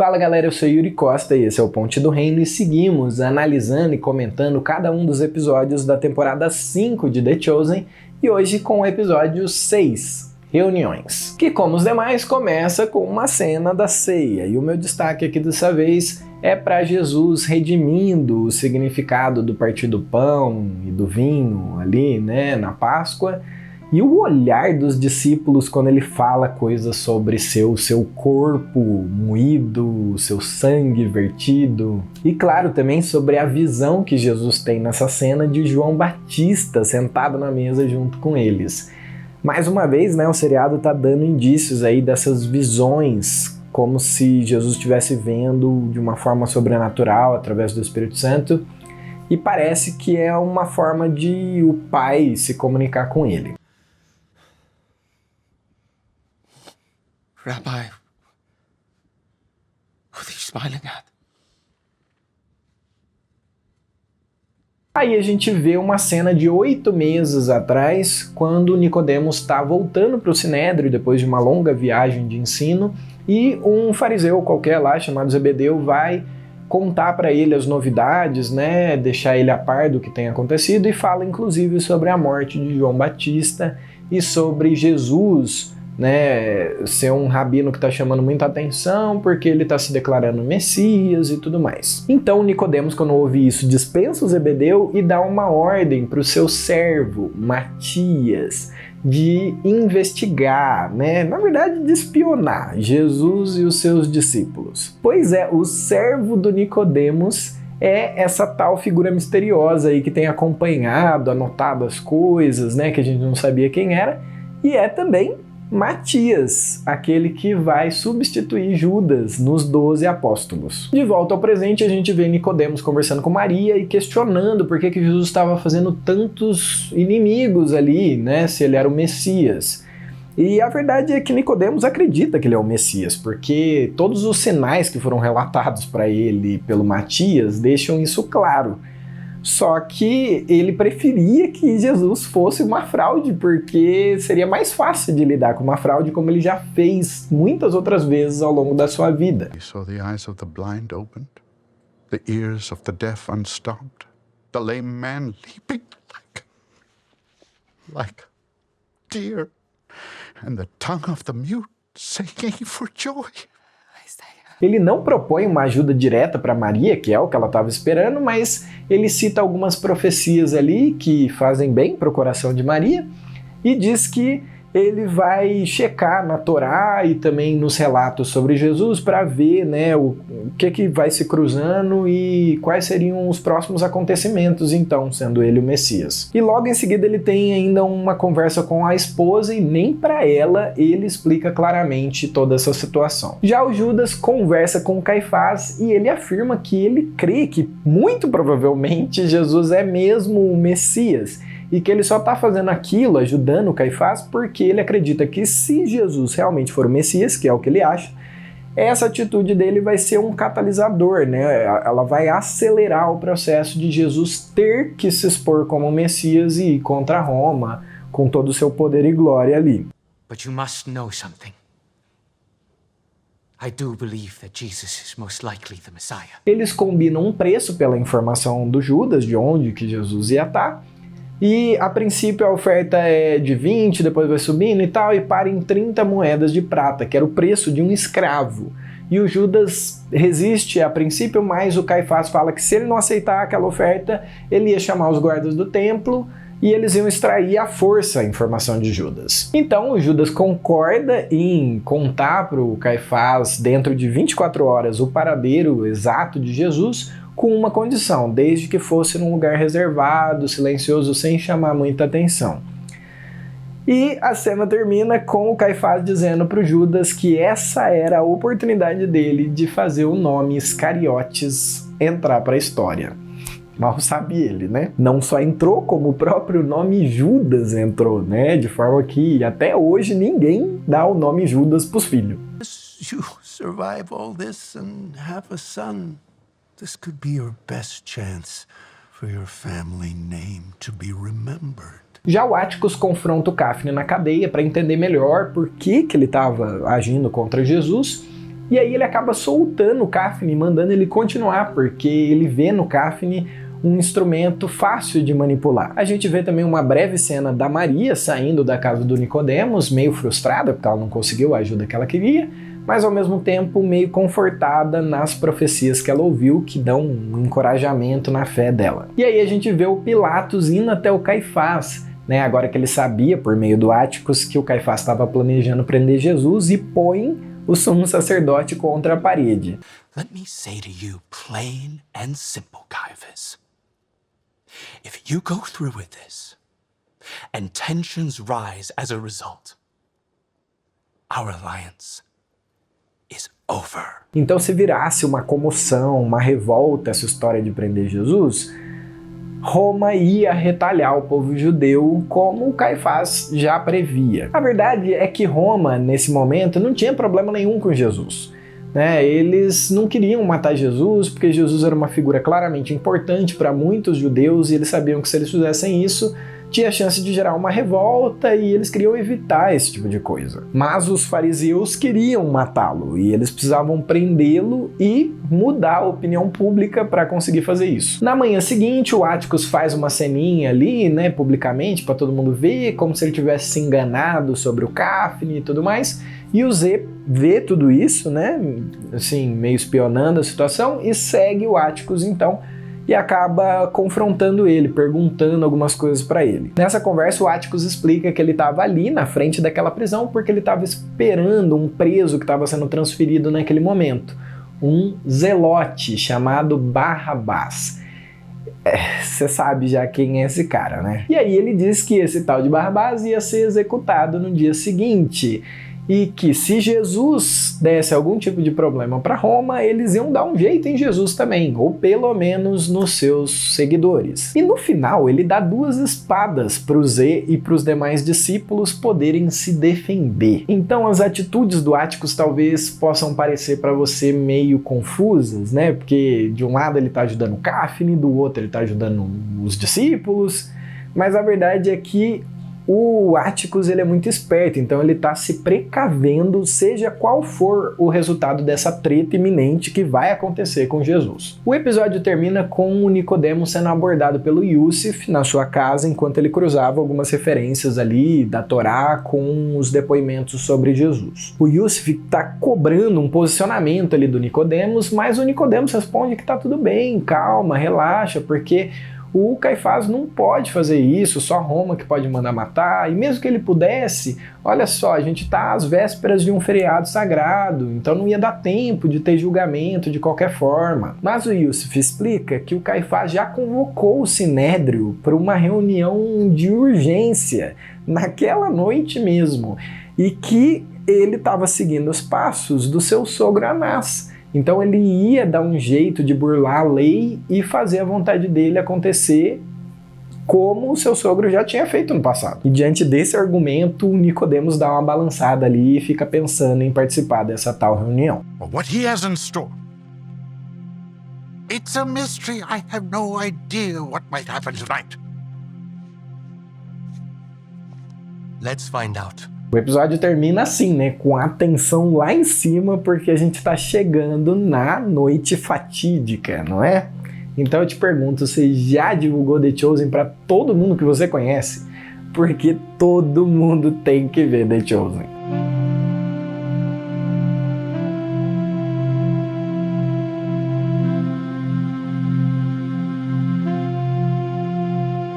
Fala galera, eu sou Yuri Costa e esse é o Ponte do Reino e seguimos analisando e comentando cada um dos episódios da temporada 5 de The Chosen e hoje com o episódio 6, Reuniões, que como os demais começa com uma cena da ceia e o meu destaque aqui dessa vez é para Jesus redimindo o significado do partir do pão e do vinho ali, né, na Páscoa. E o olhar dos discípulos quando ele fala coisas sobre seu corpo moído, seu sangue vertido. E claro, também sobre a visão que Jesus tem nessa cena de João Batista sentado na mesa junto com eles. Mais uma vez, né, o seriado está dando indícios aí dessas visões, como se Jesus estivesse vendo de uma forma sobrenatural através do Espírito Santo. E parece que é uma forma de o Pai se comunicar com ele. Rabbi, what are you smiling at? Aí a gente vê uma cena de 8 meses atrás, quando Nicodemos está voltando para o Sinédrio depois de uma longa viagem de ensino, e um fariseu qualquer lá, chamado Zebedeu, vai contar para ele as novidades, né, deixar ele a par do que tem acontecido, e fala inclusive sobre a morte de João Batista e sobre Jesus, né, ser um rabino que está chamando muita atenção porque ele está se declarando Messias e tudo mais. Então Nicodemos, quando ouve isso, dispensa o Zebedeu e dá uma ordem para o seu servo, Matias, de investigar, né, na verdade de espionar Jesus e os seus discípulos. Pois é, o servo do Nicodemos é essa tal figura misteriosa aí que tem acompanhado, anotado as coisas, né, que a gente não sabia quem era, e é também Matias, aquele que vai substituir Judas nos 12 apóstolos. De volta ao presente, a gente vê Nicodemos conversando com Maria e questionando por que Jesus estava fazendo tantos inimigos ali, né, se ele era o Messias. E a verdade é que Nicodemos acredita que ele é o Messias, porque todos os sinais que foram relatados para ele pelo Matias deixam isso claro. Só que ele preferia que Jesus fosse uma fraude, porque seria mais fácil de lidar com uma fraude, como ele já fez muitas outras vezes ao longo da sua vida. He saw the eyes of the blind opened, the ears of the deaf unstopped, the lame man leaping like deer, and the tongue of the mute singing for joy. Ele não propõe uma ajuda direta para Maria, que é o que ela estava esperando, mas ele cita algumas profecias ali que fazem bem para o coração de Maria e diz que ele vai checar na Torá e também nos relatos sobre Jesus para ver, né, o que vai se cruzando e quais seriam os próximos acontecimentos, então, sendo ele o Messias. E logo em seguida ele tem ainda uma conversa com a esposa e nem para ela ele explica claramente toda essa situação. Já o Judas conversa com Caifás e ele afirma que ele crê que muito provavelmente Jesus é mesmo o Messias, e que ele só está fazendo aquilo, ajudando o Caifás, porque ele acredita que se Jesus realmente for o Messias, que é o que ele acha, essa atitude dele vai ser um catalisador, né? Ela vai acelerar o processo de Jesus ter que se expor como Messias e ir contra Roma, com todo o seu poder e glória ali. But you must know something. I do believe that Jesus is most likely the Messiah. Eles combinam um preço pela informação do Judas, de onde que Jesus ia estar, e a princípio a oferta é de 20, depois vai subindo e tal, e para em 30 moedas de prata, que era o preço de um escravo. E o Judas resiste a princípio, mas o Caifás fala que se ele não aceitar aquela oferta, ele ia chamar os guardas do templo e eles iam extrair à força a informação de Judas. Então o Judas concorda em contar para o Caifás, dentro de 24 horas, o paradeiro exato de Jesus, com uma condição, desde que fosse num lugar reservado, silencioso, sem chamar muita atenção. E a cena termina com o Caifás dizendo para o Judas que essa era a oportunidade dele de fazer o nome Iscariotes entrar para a história. Mal sabe ele, né? Não só entrou, como o próprio nome Judas entrou, né? De forma que até hoje ninguém dá o nome Judas para os filhos. You survive all this and have a son. This could be your best chance for your family name to be remembered. Já o Áticos confronta o Cafne na cadeia para entender melhor por que ele estava agindo contra Jesus E aí ele acaba soltando o Cáfine, mandando ele continuar, porque ele vê no Cáfine um instrumento fácil de manipular. A gente vê também uma breve cena da Maria saindo da casa do Nicodemos, meio frustrada, porque ela não conseguiu a ajuda que ela queria, mas ao mesmo tempo meio confortada nas profecias que ela ouviu, que dão um encorajamento na fé dela. E aí a gente vê o Pilatos indo até o Caifás, né, agora que ele sabia, por meio do Áticos, que o Caifás estava planejando prender Jesus, e põe o sumo sacerdote contra a parede. Let me say to you, plain and simple, Caiaphas. If you go through with this, and tensions rise as a result, our alliance is over. Então, se virasse uma comoção, uma revolta essa história de prender Jesus, Roma ia retalhar o povo judeu como o Caifás já previa. A verdade é que Roma, nesse momento, não tinha problema nenhum com Jesus. Eles não queriam matar Jesus porque Jesus era uma figura claramente importante para muitos judeus e eles sabiam que se eles fizessem isso, tinha chance de gerar uma revolta e eles queriam evitar esse tipo de coisa. Mas os fariseus queriam matá-lo e eles precisavam prendê-lo e mudar a opinião pública para conseguir fazer isso. Na manhã seguinte, o Áticos faz uma ceninha ali, publicamente, para todo mundo ver, como se ele tivesse se enganado sobre o Cáfine e tudo mais. E o Zé vê tudo isso, assim, meio espionando a situação, e segue o Áticos, então, e acaba confrontando ele, perguntando algumas coisas para ele. Nessa conversa, o Áticos explica que ele estava ali na frente daquela prisão porque ele estava esperando um preso que estava sendo transferido naquele momento, um zelote chamado Barrabás. Você sabe já quem é esse cara, né? E aí ele diz que esse tal de Barrabás ia ser executado no dia seguinte, e que se Jesus desse algum tipo de problema para Roma, eles iam dar um jeito em Jesus também, ou pelo menos nos seus seguidores. E no final ele dá 2 espadas para o Zé e para os demais discípulos poderem se defender. Então as atitudes do Áticos talvez possam parecer para você meio confusas, porque de um lado ele está ajudando o Cáfine, do outro ele está ajudando os discípulos, mas a verdade é que o Áticos ele é muito esperto, então ele está se precavendo, seja qual for o resultado dessa treta iminente que vai acontecer com Jesus. O episódio termina com o Nicodemo sendo abordado pelo Yúsif na sua casa, enquanto ele cruzava algumas referências ali da Torá com os depoimentos sobre Jesus. O Yúsif está cobrando um posicionamento ali do Nicodemos, mas o Nicodemos responde que está tudo bem, calma, relaxa, porque o Caifás não pode fazer isso, só Roma que pode mandar matar, e mesmo que ele pudesse, olha só, a gente está às vésperas de um feriado sagrado, então não ia dar tempo de ter julgamento de qualquer forma. Mas o Yúsif explica que o Caifás já convocou o Sinédrio para uma reunião de urgência, naquela noite mesmo, e que ele estava seguindo os passos do seu sogro Anás. Então ele ia dar um jeito de burlar a lei e fazer a vontade dele acontecer como o seu sogro já tinha feito no passado. E diante desse argumento, o Nicodemos dá uma balançada ali e fica pensando em participar dessa tal reunião. What he has in store. It's a mystery. I have no idea what might happen tonight. Let's find out. O episódio termina assim, com a tensão lá em cima, porque a gente tá chegando na noite fatídica, não é? Então eu te pergunto, você já divulgou The Chosen para todo mundo que você conhece? Porque todo mundo tem que ver The Chosen.